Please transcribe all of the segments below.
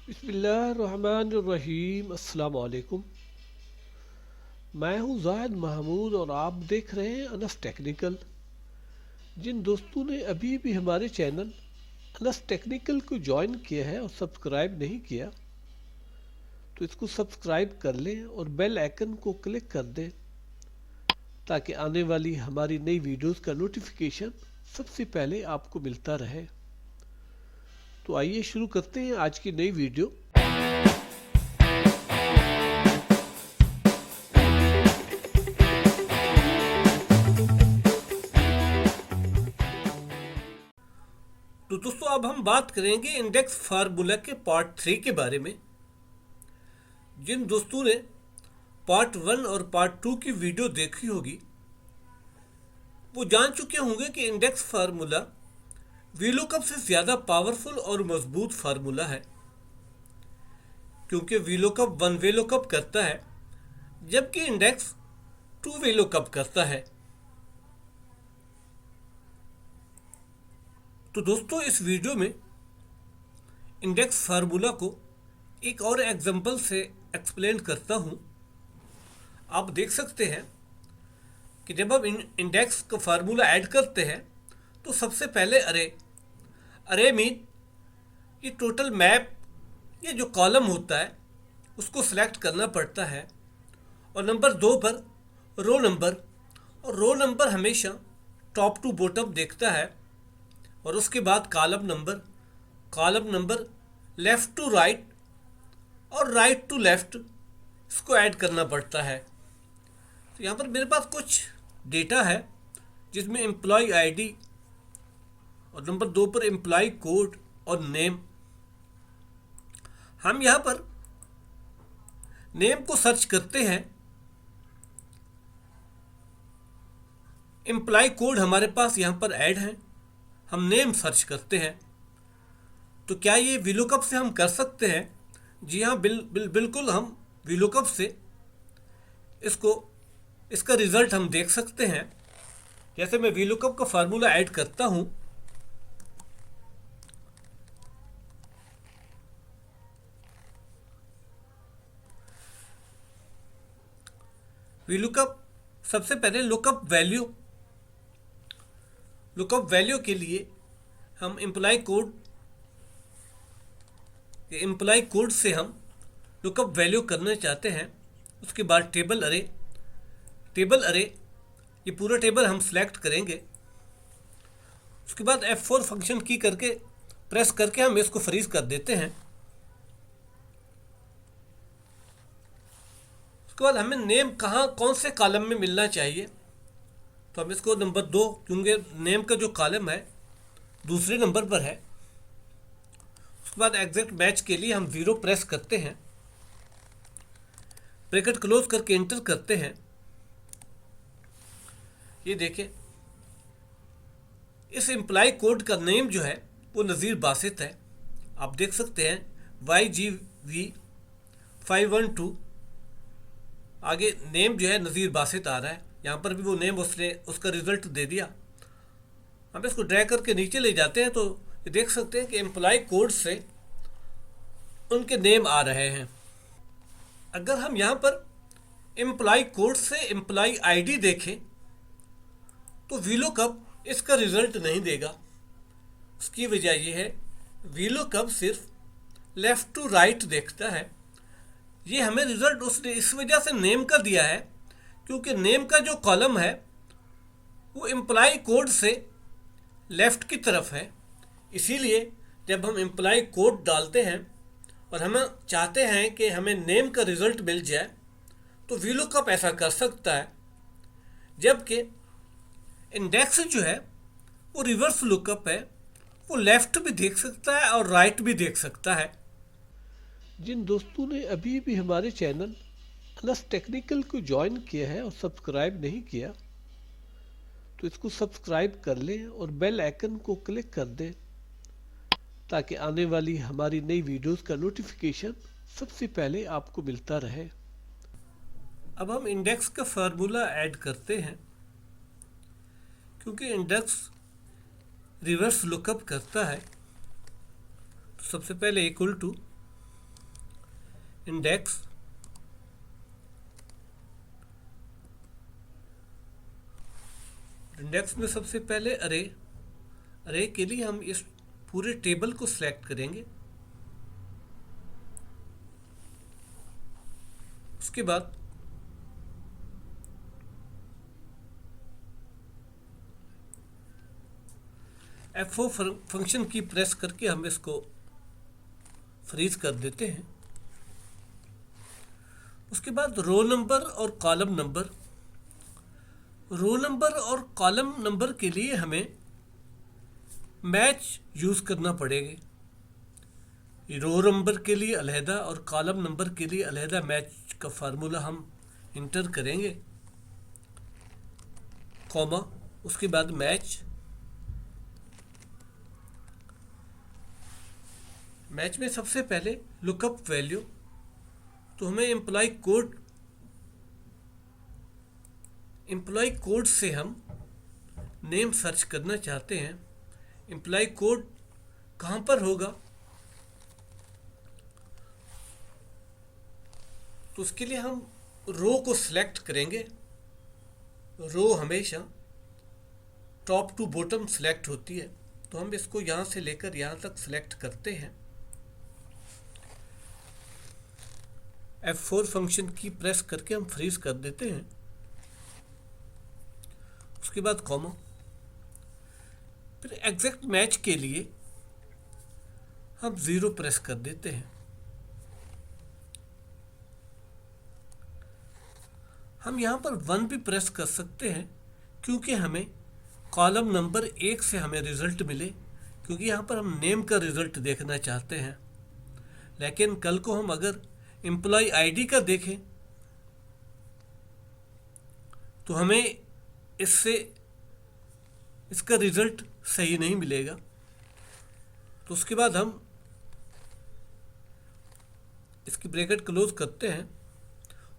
बिस्मिल्लाहिर्रहमानिर्रहीम। अस्सलाम वालेकुम। मैं हूं जाहिद महमूद और आप देख रहे हैं अनस टेक्निकल। जिन दोस्तों ने अभी भी हमारे चैनल अनस टेक्निकल को ज्वाइन किया है और सब्सक्राइब नहीं किया तो इसको सब्सक्राइब कर लें और बेल आइकन को क्लिक कर दें ताकि आने वाली हमारी नई वीडियोस का नोटिफिकेशन सबसे पहले आपको मिलता रहे। तो आइए शुरू करते हैं आज की नई वीडियो। तो दोस्तों अब हम बात करेंगे इंडेक्स फार्मूला के पार्ट 3 के बारे में। जिन दोस्तों ने पार्ट 1 और पार्ट 2 की वीडियो देखी होगी वो जान चुके होंगे कि इंडेक्स फार्मूला वीलुकअप से ज़्यादा पावरफुल और मजबूत फार्मूला है, क्योंकि वीलुकअप 1 वे लुकअप करता है जबकि इंडेक्स 2 वे लुकअप करता है। तो दोस्तों इस वीडियो में इंडेक्स फार्मूला को एक और एग्जांपल से एक्सप्लेन करता हूँ। आप देख सकते हैं कि जब हम इंडेक्स का फार्मूला ऐड करते हैं तो सबसे पहले अरे मीन ये टोटल मैप, ये जो कॉलम होता है उसको सिलेक्ट करना पड़ता है, और नंबर 2 पर रो नंबर, और रो नंबर हमेशा टॉप टू बॉटम देखता है, और उसके बाद column number left to right और राइट टू लेफ़्ट इसको ऐड करना पड़ता है। तो यहाँ पर मेरे पास कुछ डेटा है जिसमें एम्प्लॉय आईडी और नंबर 2 पर एम्प्लॉय कोड और नेम। हम यहाँ पर नेम को सर्च करते हैं। एम्प्लॉय कोड हमारे पास यहाँ पर ऐड है, हम नेम सर्च करते हैं। तो क्या ये वीलुकअप से हम कर सकते हैं? जी हाँ, बिल्कुल हम वीलुकअप से इसका रिज़ल्ट हम देख सकते हैं। जैसे मैं वीलुकअप का फार्मूला ऐड करता हूँ, वीलुकअप सबसे पहले लुकअप वैल्यू के लिए हम एम्प्लॉय कोड से हम लुकअप वैल्यू करना चाहते हैं। उसके बाद टेबल अरे ये पूरा टेबल हम सेलेक्ट करेंगे। उसके बाद F4 फंक्शन की प्रेस करके हम इसको फ्रीज कर देते हैं। उसके बाद हमें नेम कौन से कॉलम में मिलना चाहिए, तो हम इसको नंबर 2, क्योंकि नेम का जो कॉलम है दूसरे नंबर पर है। उसके बाद एग्जैक्ट मैच के लिए हम 0 प्रेस करते हैं, ब्रैकेट क्लोज करके एंटर करते हैं। ये देखें, इस एम्प्लॉय कोड का नेम जो है वो नज़ीर बासित है। आप देख सकते हैं YGV512, आगे नेम जो है नज़ीर बासित आ रहा है। यहाँ पर भी वो नेम उसने उसका रिज़ल्ट दे दिया। हम इसको ड्रैग करके नीचे ले जाते हैं तो ये देख सकते हैं कि एम्प्लॉय कोड से उनके नेम आ रहे हैं। अगर हम यहाँ पर एम्प्लॉय कोड से एम्प्लॉय आईडी देखें तो वीलुकअप इसका रिज़ल्ट नहीं देगा। उसकी वजह यह है वीलुकअप सिर्फ लेफ़्ट टू राइट देखता है। ये हमें रिज़ल्ट उसने इस वजह से नेम का दिया है क्योंकि नेम का जो कॉलम है वो एम्प्लॉय कोड से लेफ़्ट की तरफ है। इसीलिए जब हम एम्प्लॉय कोड डालते हैं और हम चाहते हैं कि हमें नेम का रिज़ल्ट मिल जाए तो वीलुकअप ऐसा कर सकता है, जबकि इंडेक्स जो है वो रिवर्स लुकअप है, वो लेफ़्ट भी देख सकता है और राइट भी देख सकता है। जिन दोस्तों ने अभी भी हमारे चैनल अनस टेक्निकल को ज्वाइन किया है और सब्सक्राइब नहीं किया तो इसको सब्सक्राइब कर लें और बेल आइकन को क्लिक कर दें ताकि आने वाली हमारी नई वीडियोस का नोटिफिकेशन सबसे पहले आपको मिलता रहे। अब हम इंडेक्स का फार्मूला ऐड करते हैं। क्योंकि इंडेक्स रिवर्स लुकअप करता है तो सबसे पहले इक्वल टू इंडेक्स इंडेक्स में सबसे पहले अरे के लिए हम इस पूरे टेबल को सिलेक्ट करेंगे। उसके बाद F4 फंक्शन की प्रेस करके हम इसको फ्रीज कर देते हैं। उसके बाद रोल नंबर और कॉलम नंबर के लिए हमें मैच यूज करना पड़ेगा। रो नंबर के लिए अलहदा और कॉलम नंबर के लिए अलहदा मैच का फार्मूला हम इंटर करेंगे, कॉमा, उसके बाद मैच में सबसे पहले लुकअप वैल्यू, तो हमें एम्प्लॉय कोड से हम नेम सर्च करना चाहते हैं। एम्प्लॉय कोड कहाँ पर होगा, तो उसके लिए हम रो को सिलेक्ट करेंगे। रो हमेशा टॉप टू बॉटम सिलेक्ट होती है, तो हम इसको यहाँ से लेकर यहाँ तक सिलेक्ट करते हैं। F4 फंक्शन की प्रेस करके हम फ्रीज कर देते हैं। उसके बाद कॉमा, फिर एग्जैक्ट मैच के लिए हम 0 प्रेस कर देते हैं। हम यहाँ पर 1 भी प्रेस कर सकते हैं, क्योंकि हमें कॉलम नंबर 1 से हमें रिजल्ट मिले, क्योंकि यहाँ पर हम नेम का रिजल्ट देखना चाहते हैं। लेकिन कल को हम अगर एम्प्लॉय आईडी का देखें तो हमें इसका रिजल्ट सही नहीं मिलेगा। तो उसके बाद हम इसकी ब्रैकेट क्लोज करते हैं।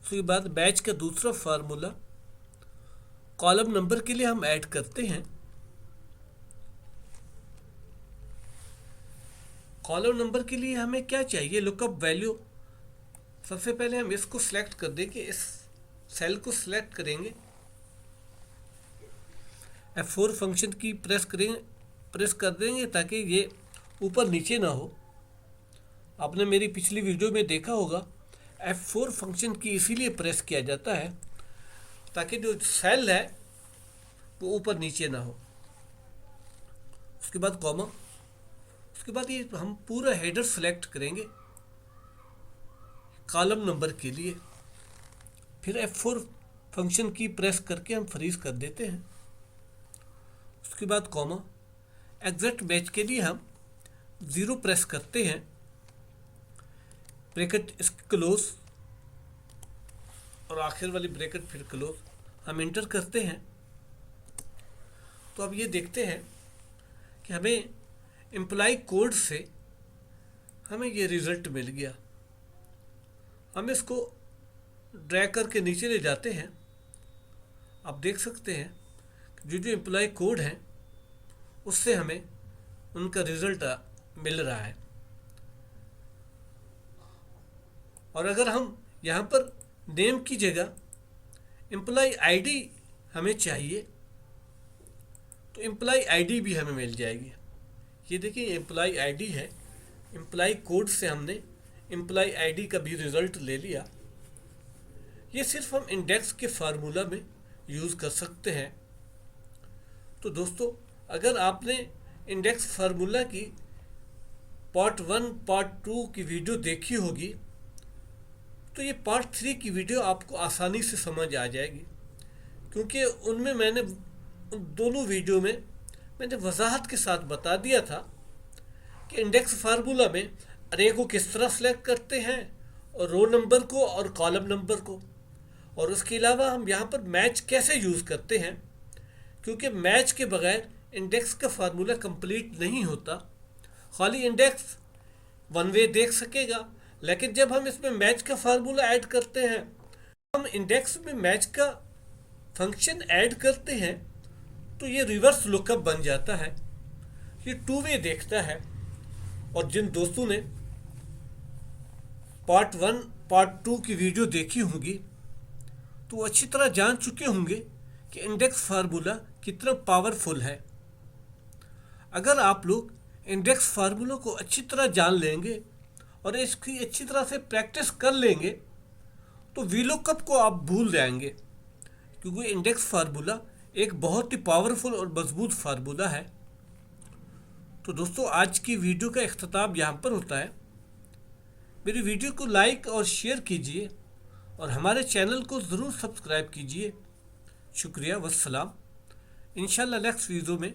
उसके बाद बैच का दूसरा फार्मूला कॉलम नंबर के लिए हम ऐड करते हैं। कॉलम नंबर के लिए हमें क्या चाहिए, लुकअप वैल्यू। सबसे पहले हम इसको सिलेक्ट कर देंगे, इस सेल को सिलेक्ट करेंगे, F4 फंक्शन की प्रेस कर देंगे ताकि ये ऊपर नीचे ना हो। आपने मेरी पिछली वीडियो में देखा होगा, F4 फंक्शन की इसीलिए प्रेस किया जाता है ताकि जो सेल है वो ऊपर नीचे ना हो। उसके बाद कॉमा, उसके बाद ये हम पूरा हेडर सेलेक्ट करेंगे कॉलम नंबर के लिए। फिर F4 फंक्शन की प्रेस करके हम फ्रीज कर देते हैं। उसके बाद कॉमा, एग्जैक्ट मैच के लिए हम 0 प्रेस करते हैं, ब्रैकेट इसकी क्लोज और आखिर वाली ब्रैकेट फिर क्लोज, हम इंटर करते हैं। तो अब ये देखते हैं कि हमें एम्प्लॉय कोड से हमें ये रिजल्ट मिल गया। हम इसको ड्रैग करके नीचे ले जाते हैं। आप देख सकते हैं जो एम्प्लॉय कोड है उससे हमें उनका रिजल्ट मिल रहा है। और अगर हम यहाँ पर नेम की जगह एम्प्लॉय आईडी हमें चाहिए तो एम्प्लॉय आईडी भी हमें मिल जाएगी। ये देखिए एम्प्लॉय आईडी है, एम्प्लॉय कोड से हमने एम्प्लॉय आईडी का भी रिजल्ट ले लिया। ये सिर्फ हम इंडेक्स के फार्मूला में यूज़ कर सकते हैं। तो दोस्तों, अगर आपने इंडेक्स फार्मूला की पार्ट 1 पार्ट 2 की वीडियो देखी होगी तो ये पार्ट 3 की वीडियो आपको आसानी से समझ आ जाएगी, क्योंकि उनमें मैंने उन दोनों वीडियो में मैंने वजाहत के साथ बता दिया था कि इंडेक्स फार्मूला में अरे को किस तरह सेलेक्ट करते हैं और रो नंबर को और कॉलम नंबर को, और उसके अलावा हम यहाँ पर मैच कैसे यूज़ करते हैं, क्योंकि मैच के बगैर इंडेक्स का फार्मूला कंप्लीट नहीं होता। खाली इंडेक्स वन वे देख सकेगा, लेकिन जब हम इसमें मैच का फार्मूला ऐड करते हैं, हम इंडेक्स में मैच का फंक्शन ऐड करते हैं, तो ये रिवर्स लुकअप बन जाता है। ये 2 वे देखता है। और जिन दोस्तों ने पार्ट 1 पार्ट 2 की वीडियो देखी होंगी तो अच्छी तरह जान चुके होंगे कि इंडेक्स फार्मूला कितना पावरफुल है। अगर आप लोग इंडेक्स फार्मूला को अच्छी तरह जान लेंगे और इसकी अच्छी तरह से प्रैक्टिस कर लेंगे तो वीलुकअप को आप भूल जाएंगे, क्योंकि इंडेक्स फार्मूला एक बहुत ही पावरफुल और मजबूत फार्मूला है। तो दोस्तों, आज की वीडियो का इख्तिताम यहाँ पर होता है। मेरी वीडियो को लाइक और शेयर कीजिए और हमारे चैनल को ज़रूर सब्सक्राइब कीजिए। शुक्रिया, वस्सलाम। इंशाल्लाह नेक्स्ट वीडियो में